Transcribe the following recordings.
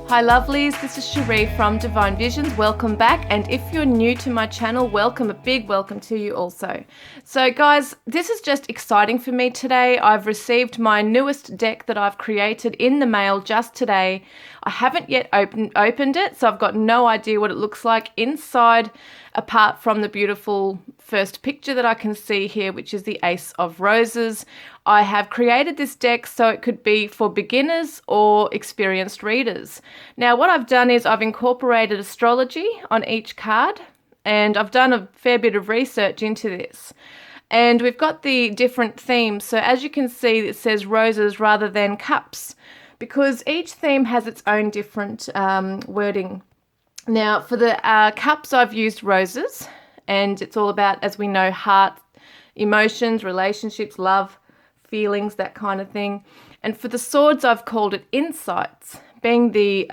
Hi lovelies, this is Sheree from Divine Visions. Welcome back, and if you're new to my channel, welcome, a big welcome to you also. So guys, this is just exciting for me today. I've received my newest deck that I've created in the mail just today. I haven't yet opened it, so I've got no idea what it looks like inside, apart from the beautiful first picture that I can see here, which is the Ace of Roses. I have created this deck so it could be for beginners or experienced readers. Now what I've done is I've incorporated astrology on each card, and I've done a fair bit of research into this. And we've got the different themes. So as you can see, it says roses rather than cups, because each theme has its own different wording. Now for the cups, I've used roses, and it's all about, as we know, heart, emotions, relationships, love, feelings, that kind of thing. And for the swords, I've called it insights, being the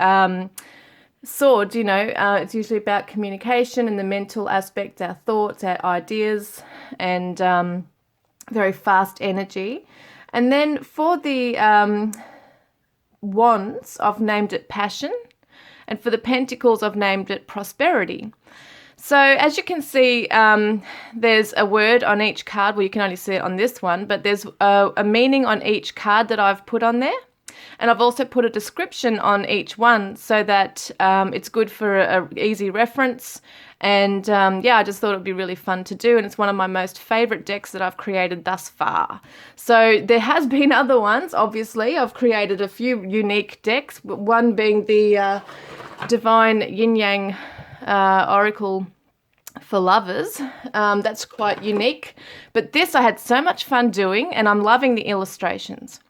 sword, it's usually about communication and the mental aspect, our thoughts, our ideas, and very fast energy. And then for the wands, I've named it passion, and for the pentacles, I've named it prosperity. So as you can see, there's a word on each card. Well, you can only see it on this one, but there's a meaning on each card that I've put on there. And I've also put a description on each one so that it's good for a easy reference. And yeah, I just thought it'd be really fun to do. And it's one of my most favorite decks that I've created thus far. So there has been other ones, obviously. I've created a few unique decks, one being the Divine Yin Yang Oracle for lovers. That's quite unique, but this I had so much fun doing, and I'm loving the illustrations.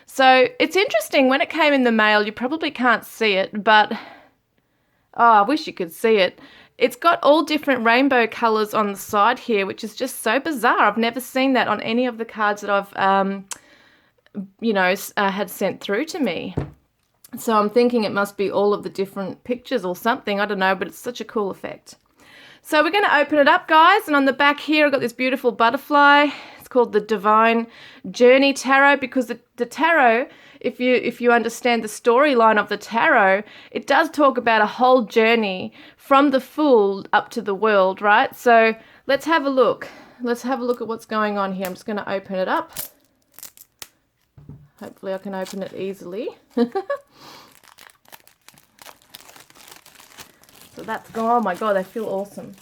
So it's interesting, when it came in the mail, you probably can't see it, but I wish you could see it. It's got all different rainbow colors on the side here, which is just so bizarre. I've never seen that on any of the cards that I've had sent through to me. So I'm thinking it must be all of the different pictures or something. I don't know, but it's such a cool effect. So we're going to open it up, guys. And on the back here, I've got this beautiful butterfly. It's called the Divine Journey Tarot, because the tarot, if you understand the storyline of the tarot, it does talk about a whole journey from the Fool up to the World, right? So let's have a look. Let's have a look at what's going on here. I'm just going to open it up. Hopefully I can open it easily. So that's gone. Oh my God, they feel awesome.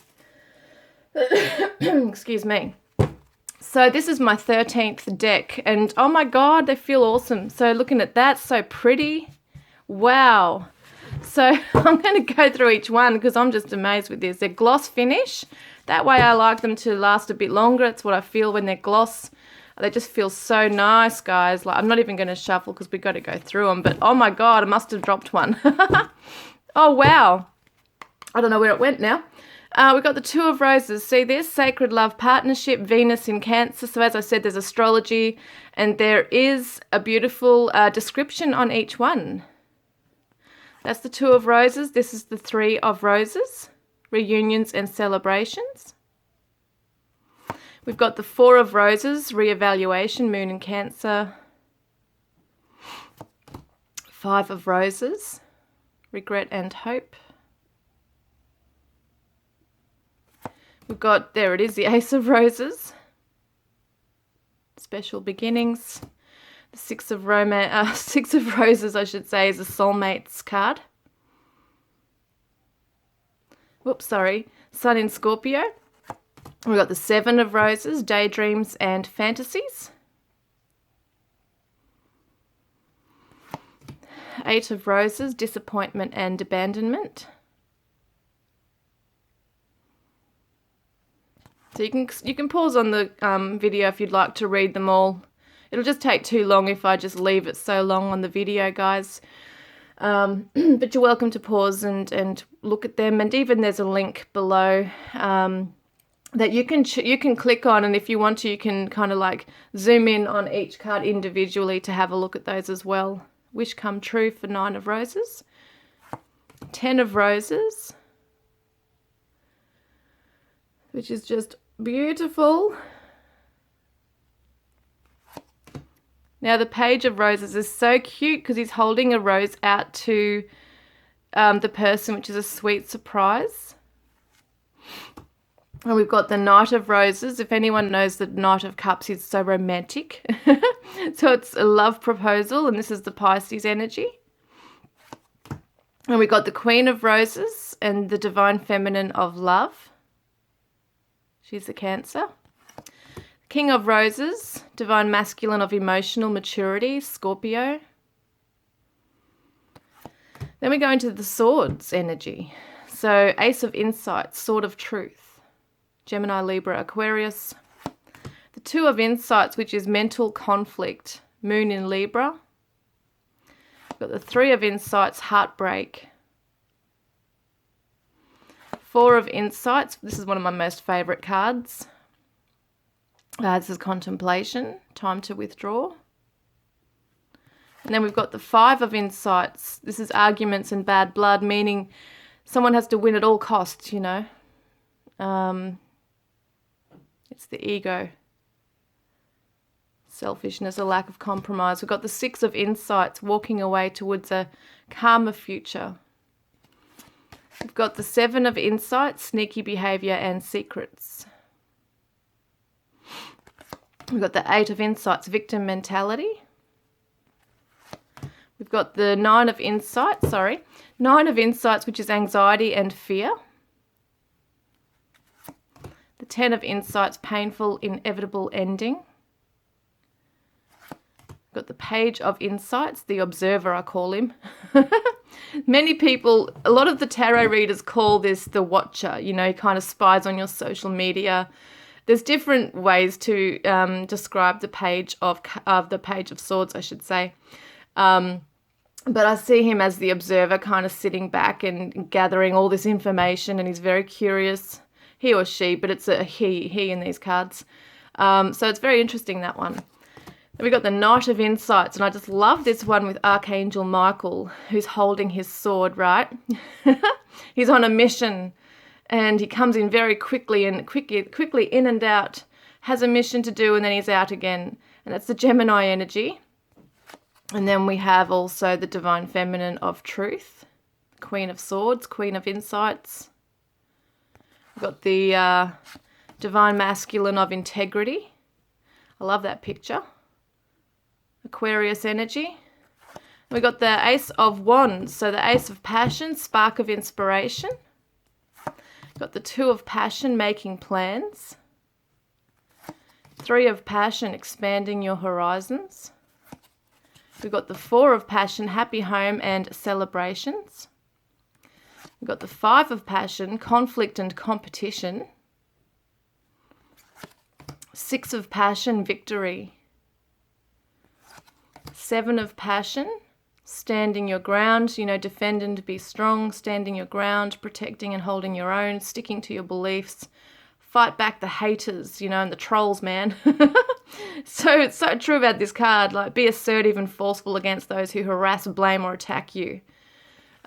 Excuse me. So this is my 13th deck, and oh my God, they feel awesome. So looking at that, so pretty. Wow. So I'm going to go through each one because I'm just amazed with this. They're gloss finish. That way I like them to last a bit longer. It's what I feel when they're gloss. They just feel so nice, guys. Like, I'm not even going to shuffle because we've got to go through them. But oh my God, I must have dropped one. Oh, wow. I don't know where it went now. We've got the Two of Roses. See this? Sacred Love Partnership, Venus in Cancer. So as I said, there's astrology, and there is a beautiful description on each one. That's the Two of Roses. This is the Three of Roses, reunions and celebrations. We've got the Four of Roses, reevaluation, Moon in Cancer. Five of Roses, regret and hope. We've got, there it is, the Ace of Roses, special beginnings. The Six of Roses, I should say, is a soulmates card. Whoops, sorry. Sun in Scorpio. We've got the Seven of Roses, daydreams and fantasies. Eight of Roses, disappointment and abandonment. So you can pause on the video if you'd like to read them all. It'll just take too long if I just leave it so long on the video, guys. But you're welcome to pause and look at them. And even there's a link below that you can click on, and if you want to, you can kind of like zoom in on each card individually to have a look at those as well. Wish come true for Nine of Roses. 10 of Roses, which is just beautiful. Now the Page of Roses is so cute because he's holding a rose out to the person, which is a sweet surprise. And we've got the Knight of Roses. If anyone knows the Knight of Cups, he's so romantic. So it's a love proposal, and this is the Pisces energy. And we've got the Queen of Roses and the Divine Feminine of Love. She's the Cancer. King of Roses, Divine Masculine of Emotional Maturity, Scorpio. Then we go into the Swords energy. So Ace of Insights, Sword of Truth, Gemini, Libra, Aquarius. The Two of Insights, which is mental conflict, Moon in Libra. We've got the Three of Insights, Heartbreak. Four of Insights, this is one of my most favourite cards. This is Contemplation, Time to Withdraw. And then we've got the Five of Insights. This is Arguments and Bad Blood, meaning someone has to win at all costs, you know. It's the ego, selfishness, a lack of compromise. We've got the Six of Insights, walking away towards a calmer future. We've got the Seven of Insights, sneaky behaviour and secrets. We've got the Eight of Insights, victim mentality. We've got the Nine of Insights, which is anxiety and fear. The Ten of Insights, painful, inevitable ending. We've got the Page of Insights, the observer, I call him. Many people, a lot of the tarot readers call this the watcher, you know, he kind of spies on your social media. There's different ways to describe the Page of Swords, I should say. But I see him as the observer, kind of sitting back and gathering all this information, and he's very curious. He or she, but it's a he in these cards. So it's very interesting, that one. Then we've got the Knight of Insights, and I just love this one with Archangel Michael, who's holding his sword, right? He's on a mission, and he comes in very quickly in and out, has a mission to do, and then he's out again. And that's the Gemini energy. And then we have also the Divine Feminine of Truth, Queen of Swords, Queen of Insights. We've got the Divine Masculine of Integrity. I love that picture. Aquarius energy. We've got the Ace of Wands, so the Ace of Passion, Spark of Inspiration. We've got the Two of Passion, Making Plans. Three of Passion, Expanding Your Horizons. We've got the Four of Passion, Happy Home and Celebrations. We've got the Five of Passion, Conflict and Competition. Six of Passion, Victory. Seven of Passion, standing your ground, you know, defend and be strong, standing your ground, protecting and holding your own, sticking to your beliefs, fight back the haters, you know, and the trolls, man. So it's so true about this card, like be assertive and forceful against those who harass, blame or attack you.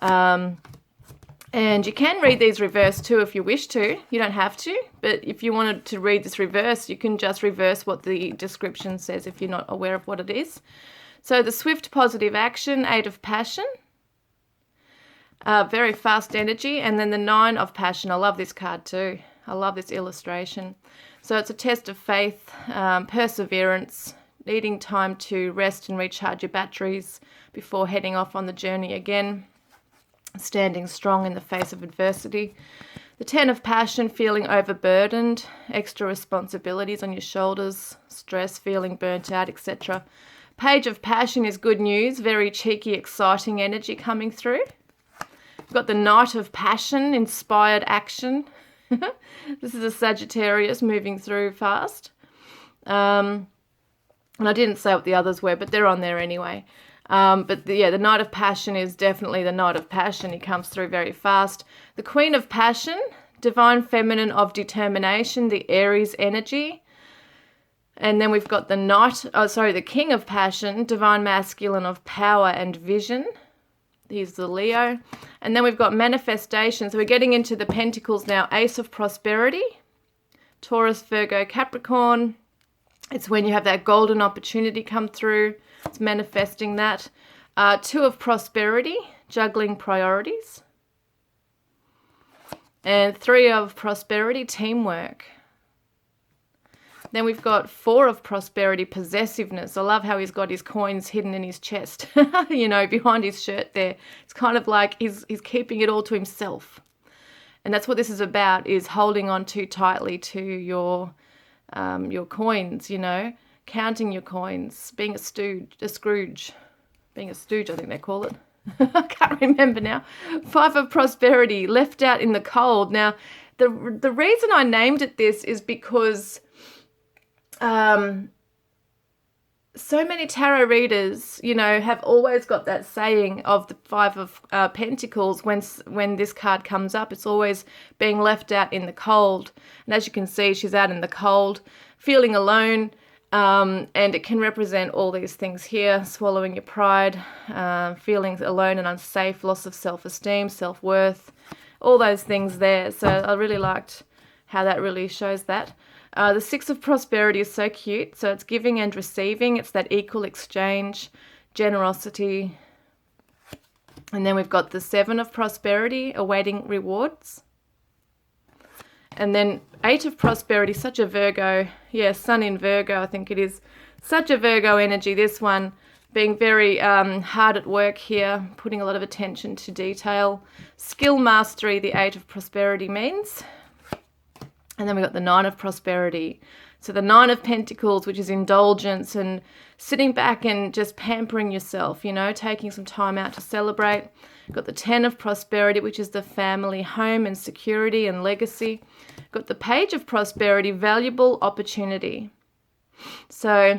And you can read these reverse too if you wish to. You don't have to, but if you wanted to read this reverse, you can just reverse what the description says if you're not aware of what it is. So the Swift Positive Action, Eight of Passion, very fast energy, and then the Nine of Passion. I love this card too. I love this illustration. So it's a test of faith, perseverance, needing time to rest and recharge your batteries before heading off on the journey again, standing strong in the face of adversity. The Ten of Passion, feeling overburdened, extra responsibilities on your shoulders, stress, feeling burnt out, etc. Page of Passion is good news, very cheeky, exciting energy coming through. We've got the Knight of Passion, inspired action. This is a Sagittarius moving through fast. And I didn't say what the others were, but they're on there anyway. The Knight of Passion is definitely the Knight of Passion. He comes through very fast. The Queen of Passion, Divine Feminine of Determination, the Aries energy. And then we've got the King of Passion, Divine Masculine of Power and Vision. He's the Leo. And then we've got Manifestation. So we're getting into the Pentacles now. Ace of Prosperity, Taurus, Virgo, Capricorn. It's when you have that golden opportunity come through. It's manifesting that. Two of Prosperity, juggling priorities. And Three of Prosperity, teamwork. Then we've got Four of Prosperity, possessiveness. I love how he's got his coins hidden in his chest, you know, behind his shirt there. It's kind of like he's keeping it all to himself. And that's what this is about, is holding on too tightly to your coins, you know, counting your coins, being a Scrooge. Being a stooge, I think they call it. I can't remember now. Five of Prosperity, left out in the cold. Now, the reason I named it this is because so many tarot readers, you know, have always got that saying of the Five of Pentacles. When this card comes up, it's always being left out in the cold. And as you can see, she's out in the cold, feeling alone. And it can represent all these things here: swallowing your pride, feeling alone and unsafe, loss of self-esteem, self-worth, all those things there. So I really liked how that really shows that. The Six of Prosperity is so cute. So it's giving and receiving. It's that equal exchange, generosity. And then we've got the Seven of Prosperity, awaiting rewards. And then Eight of Prosperity, such a Virgo. Yeah, Sun in Virgo, I think it is. Such a Virgo energy, this one. Being very hard at work here, putting a lot of attention to detail. Skill mastery, the Eight of Prosperity means. And then we've got the Nine of Prosperity. So the Nine of Pentacles, which is indulgence and sitting back and just pampering yourself, you know, taking some time out to celebrate. Got the Ten of Prosperity, which is the family, home and security and legacy. Got the Page of Prosperity, valuable opportunity. So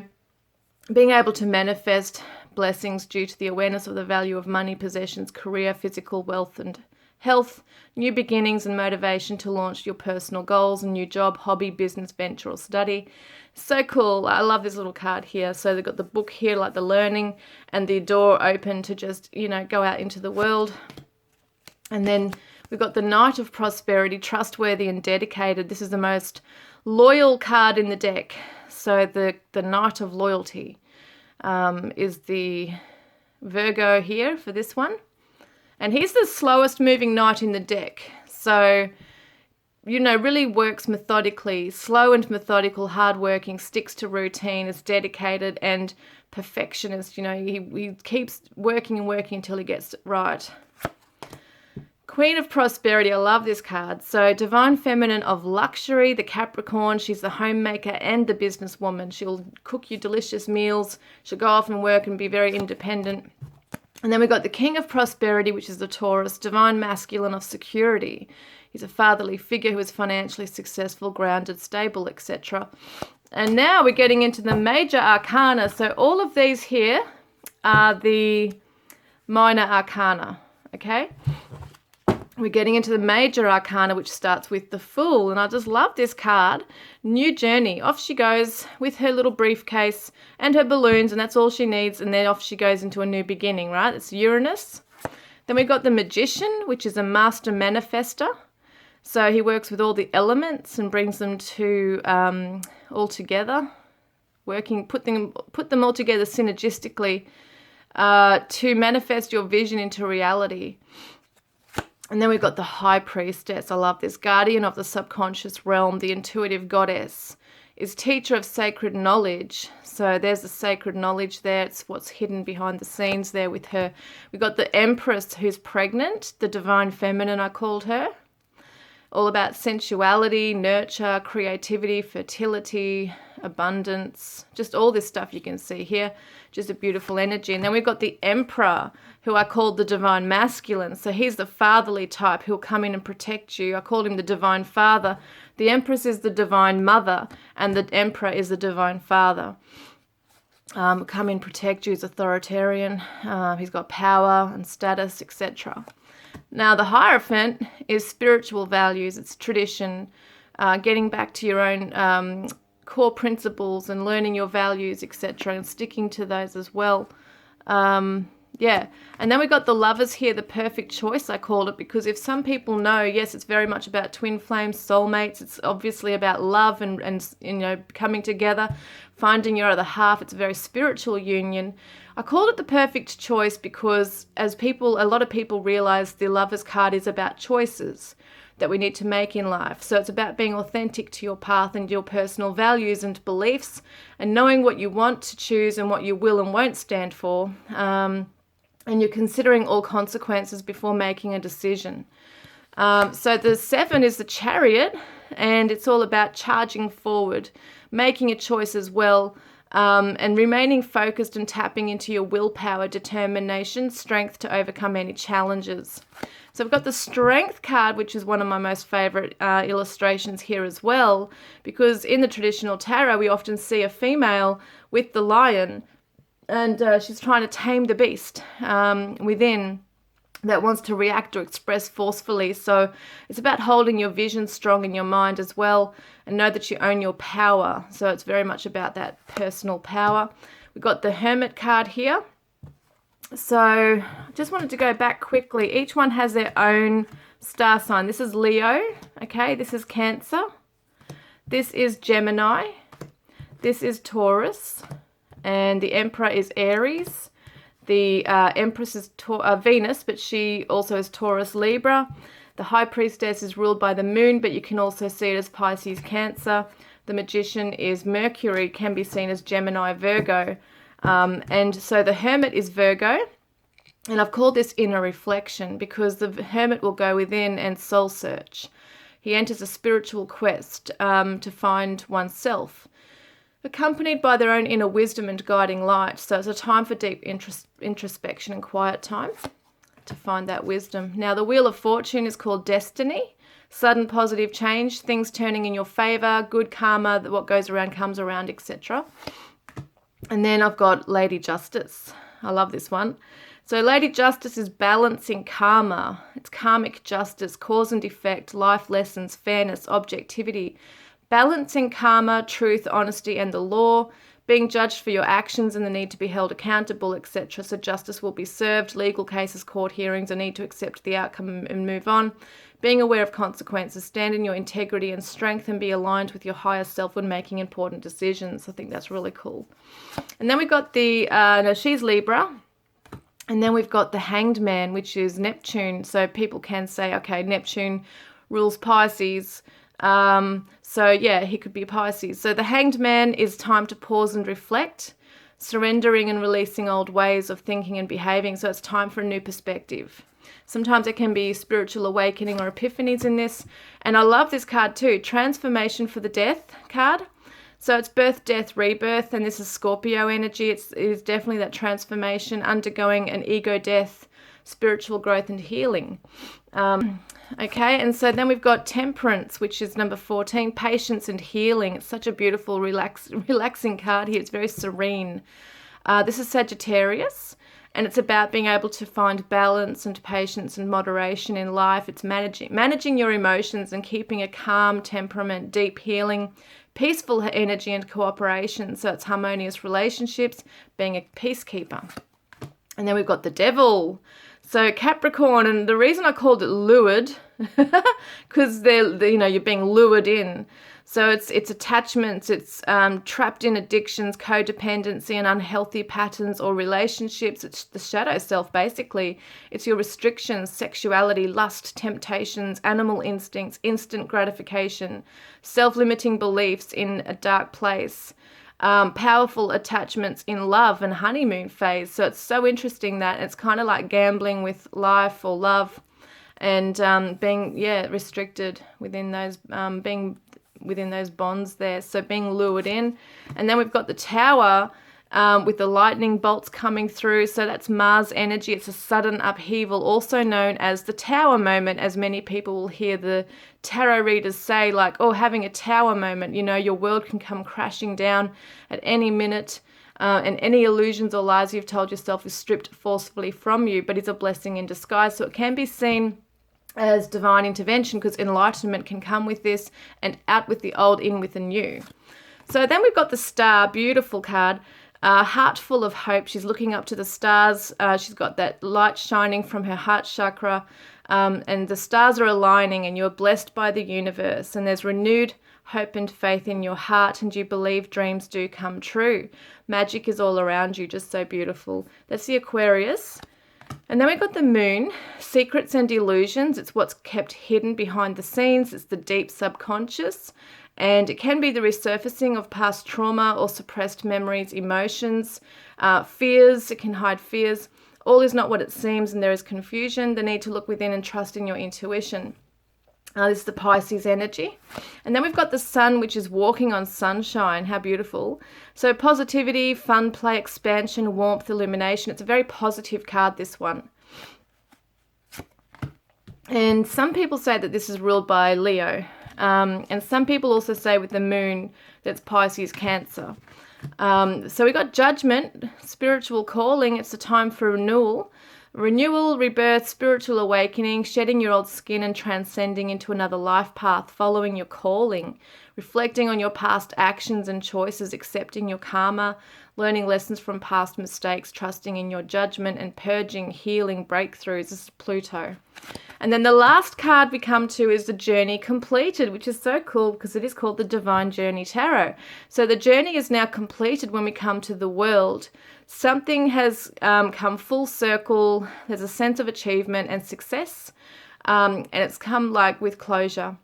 being able to manifest blessings due to the awareness of the value of money, possessions, career, physical wealth and health, new beginnings and motivation to launch your personal goals, a new job, hobby, business, venture or study. So cool. I love this little card here. So they've got the book here, like the learning, and the door open to just, you know, go out into the world. And then we've got the Knight of Prosperity, trustworthy and dedicated. This is the most loyal card in the deck. So the Knight of Loyalty is the Virgo here for this one. And he's the slowest moving knight in the deck. So, you know, really works methodically, slow and methodical, hardworking, sticks to routine, is dedicated and perfectionist. You know, he keeps working and working until he gets it right. Queen of Prosperity, I love this card. So Divine Feminine of Luxury, the Capricorn, she's the homemaker and the businesswoman. She'll cook you delicious meals. She'll go off and work and be very independent. And then we've got the King of Prosperity, which is the Taurus, Divine Masculine of Security. He's a fatherly figure who is financially successful, grounded, stable, etc. And now we're getting into the major arcana. So all of these here are the minor arcana, okay? We're getting into the major arcana, which starts with the Fool. And I just love this card. New journey. Off she goes with her little briefcase and her balloons, and that's all she needs. And then off she goes into a new beginning, right? It's Uranus. Then we've got the Magician, which is a master manifester. So he works with all the elements and brings them to all together, put them all together synergistically to manifest your vision into reality. And then we've got the High Priestess. I love this. Guardian of the subconscious realm, the intuitive goddess, is teacher of sacred knowledge. So there's the sacred knowledge there. It's what's hidden behind the scenes there with her. We've got the Empress, who's pregnant, the Divine Feminine, I called her. All about sensuality, nurture, creativity, fertility, abundance, just all this stuff you can see here. Just a beautiful energy. And then we've got the Emperor, who I called the Divine Masculine. So he's the fatherly type who'll come in and protect you. I called him the Divine Father. The Empress is the Divine Mother, and the Emperor is the Divine Father. Come in, protect you. He's authoritarian. He's got power and status, etc. Now, the Hierophant is spiritual values. It's tradition, getting back to your own core principles and learning your values, etc., and sticking to those as well. Yeah. And then we got the Lovers here, the perfect choice, I called it, because if some people know, yes, it's very much about twin flames, soulmates. It's obviously about love and you know, coming together, finding your other half. It's a very spiritual union. I called it the perfect choice because as people, a lot of people realize the Lovers card is about choices that we need to make in life. So it's about being authentic to your path and your personal values and beliefs, and knowing what you want to choose and what you will and won't stand for. And you're considering all consequences before making a decision. So the 7 is the Chariot, and it's all about charging forward, making a choice as well, and remaining focused and tapping into your willpower, determination, strength to overcome any challenges. So we've got the Strength card, which is one of my most favorite illustrations here as well, because in the traditional tarot, we often see a female with the lion, and she's trying to tame the beast within that wants to react or express forcefully. So it's about holding your vision strong in your mind as well, and know that you own your power. So it's very much about that personal power. We've got the Hermit card here. So I just wanted to go back quickly. Each one has their own star sign. This is Leo, okay? This is Cancer. This is Gemini. This is Taurus. And the Emperor is Aries. The Empress is Venus, but she also is Taurus, Libra. The High Priestess is ruled by the Moon, but you can also see it as Pisces, Cancer. The Magician is Mercury, can be seen as Gemini, Virgo. And so the Hermit is Virgo, and I've called this inner reflection because the Hermit will go within and soul search. He enters a spiritual quest to find oneself, accompanied by their own inner wisdom and guiding light. So it's a time for deep introspection and quiet time to find that wisdom. Now the Wheel of Fortune is called Destiny, sudden positive change, things turning in your favor, good karma, what goes around comes around, etc. And then I've got Lady Justice. I love this one. So Lady Justice is balancing karma. It's karmic justice, cause and effect, life lessons, fairness, objectivity, balancing karma, truth, honesty, and the law, being judged for your actions and the need to be held accountable, etc. So justice will be served, legal cases, court hearings, a need to accept the outcome and move on. Being aware of consequences, stand in your integrity and strength, and be aligned with your higher self when making important decisions. I think that's really cool. And then we've got the, she's Libra. And then we've got the Hanged Man, which is Neptune. So people can say, okay, Neptune rules Pisces. So yeah, he could be Pisces. So the Hanged Man is time to pause and reflect, surrendering and releasing old ways of thinking and behaving. So it's time for a new perspective. Sometimes it can be spiritual awakening or epiphanies in this. And I love this card too, Transformation for the Death card. So it's birth, death, rebirth, and this is Scorpio energy. It is definitely that transformation, undergoing an ego death, spiritual growth and healing. Okay, and so then we've got Temperance, which is number 14, patience and healing. It's such a beautiful, relaxing card here. It's very serene. This is Sagittarius. And it's about being able to find balance and patience and moderation in life. It's managing your emotions and keeping a calm temperament, deep healing, peaceful energy and cooperation. So it's harmonious relationships, being a peacekeeper. And then we've got the Devil. So Capricorn, and the reason I called it lured, because you're being lured in. So it's attachments, it's trapped in addictions, codependency and unhealthy patterns or relationships. It's the shadow self, basically. It's your restrictions, sexuality, lust, temptations, animal instincts, instant gratification, self-limiting beliefs in a dark place, powerful attachments in love and honeymoon phase. So it's so interesting that it's kind of like gambling with life or love, and being restricted within those within those bonds there. So being lured in. And then we've got the Tower with the lightning bolts coming through. So that's Mars energy. It's a sudden upheaval, also known as the Tower moment, as many people will hear the tarot readers say, like, oh, having a Tower moment, your world can come crashing down at any minute. And any illusions or lies you've told yourself is stripped forcefully from you, but is a blessing in disguise. So it can be seen as divine intervention, because enlightenment can come with this, and out with the old, in with the new. So then we've got the Star, beautiful card. heart full of hope. She's looking up to the stars. She's got that light shining from her heart chakra. And the stars are aligning, and you're blessed by the universe. And there's renewed hope and faith in your heart, and you believe dreams do come true. Magic is all around you, just so beautiful. That's the Aquarius. And then we've got the moon, secrets and illusions. It's what's kept hidden behind the scenes. It's the deep subconscious. And it can be the resurfacing of past trauma or suppressed memories, emotions, fears. It can hide fears. All is not what it seems, and there is confusion. The need to look within and trust in your intuition. This is the Pisces energy. And then we've got the sun, which is walking on sunshine. How beautiful. So positivity, fun, play, expansion, warmth, illumination. It's a very positive card, this one. And some people say that this is ruled by Leo. And some people also say with the moon that's Pisces, Cancer. So we got judgment, spiritual calling. It's a time for renewal. Renewal, rebirth, spiritual awakening, shedding your old skin and transcending into another life path, following your calling, reflecting on your past actions and choices, accepting your karma, learning lessons from past mistakes, trusting in your judgment, and purging, healing, breakthroughs. This is Pluto. And then the last card we come to is the journey completed, which is so cool because it is called the Divine Journey Tarot. So the journey is now completed when we come to the world. Something has come full circle. There's a sense of achievement and success, and it's come like with closure.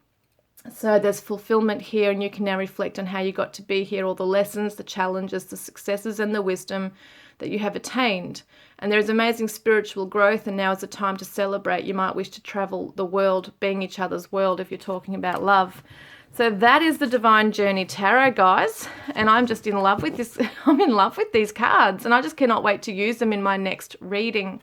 So there's fulfillment here, and you can now reflect on how you got to be here, all the lessons, the challenges, the successes, and the wisdom that you have attained. And there is amazing spiritual growth, and now is a time to celebrate. You might wish to travel the world, being each other's world if you're talking about love. So that is the Divine Journey Tarot, guys. And I'm just in love with this. I'm in love with these cards, and I just cannot wait to use them in my next reading,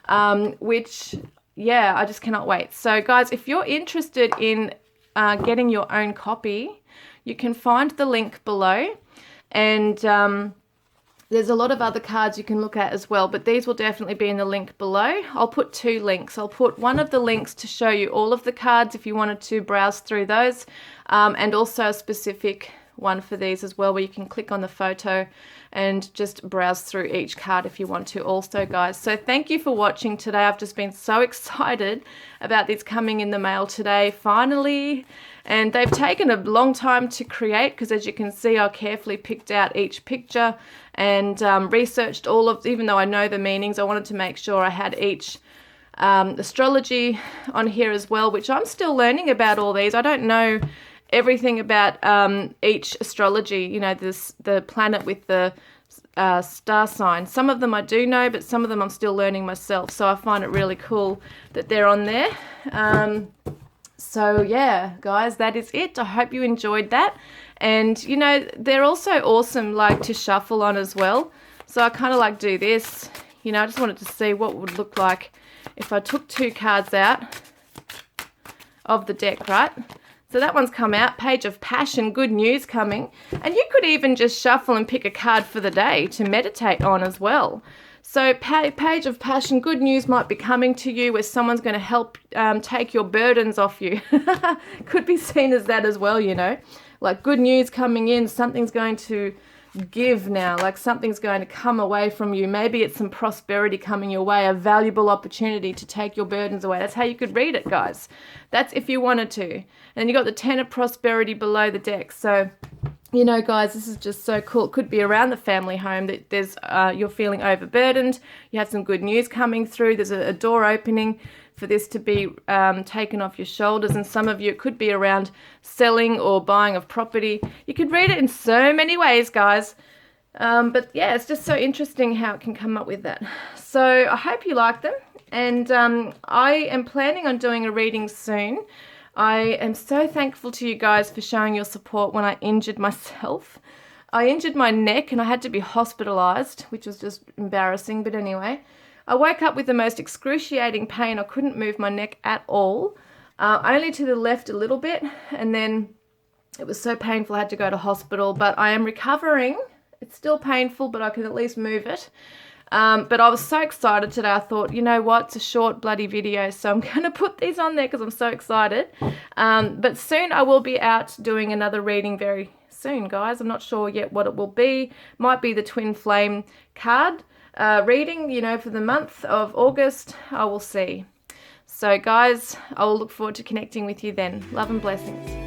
yeah, I just cannot wait. So guys, if you're interested in getting your own copy, you can find the link below. And there's a lot of other cards you can look at as well, but these will definitely be in the link below. I'll put 2 links. I'll put one of the links to show you all of the cards if you wanted to browse through those, and also a specific one for these as well, where you can click on the photo and just browse through each card if you want to also, guys. So thank you for watching today. I've just been so excited about these coming in the mail today, finally. And they've taken a long time to create because, as you can see, I carefully picked out each picture and researched all of, even though I know the meanings, I wanted to make sure I had each astrology on here as well, which I'm still learning about all these. I don't know everything about each astrology, you know, the planet with the star sign. Some of them I do know, but some of them I'm still learning myself. So I find it really cool that they're on there. So yeah, guys, that is it. I hope you enjoyed that. And, you know, they're also awesome, like, to shuffle on as well. So I kind of like do this. You know, I just wanted to see what it would look like if I took 2 cards out of the deck, right? So that one's come out, Page of Passion, good news coming. And you could even just shuffle and pick a card for the day to meditate on as well. So Page of Passion, good news might be coming to you where someone's going to help take your burdens off you. Could be seen as that as well, you know. Like good news coming in, something's going to give now, like something's going to come away from you. Maybe it's some prosperity coming your way, a valuable opportunity to take your burdens away. That's how you could read it, guys. That's if you wanted to. And you got the 10 of prosperity below the deck. So, you know, guys, this is just so cool. It could be around the family home that there's you're feeling overburdened. You have some good news coming through. There's a door opening for this to be taken off your shoulders. And some of you, it could be around selling or buying of property. You could read it in so many ways, guys. But yeah, it's just so interesting how it can come up with that. So I hope you like them. And I am planning on doing a reading soon. I am so thankful to you guys for showing your support when I injured myself. I injured my neck and I had to be hospitalized, which was just embarrassing. But anyway, I woke up with the most excruciating pain. I couldn't move my neck at all, only to the left a little bit. And then it was so painful I had to go to hospital. But I am recovering. It's still painful, but I can at least move it. But I was so excited today. I thought, you know what, it's a short bloody video, so I'm going to put these on there because I'm so excited. But soon I will be out doing another reading very soon, guys. I'm not sure yet what it will be. Might be the twin flame card reading, you know, for the month of August. I will see. So guys, I will look forward to connecting with you then. Love and blessings.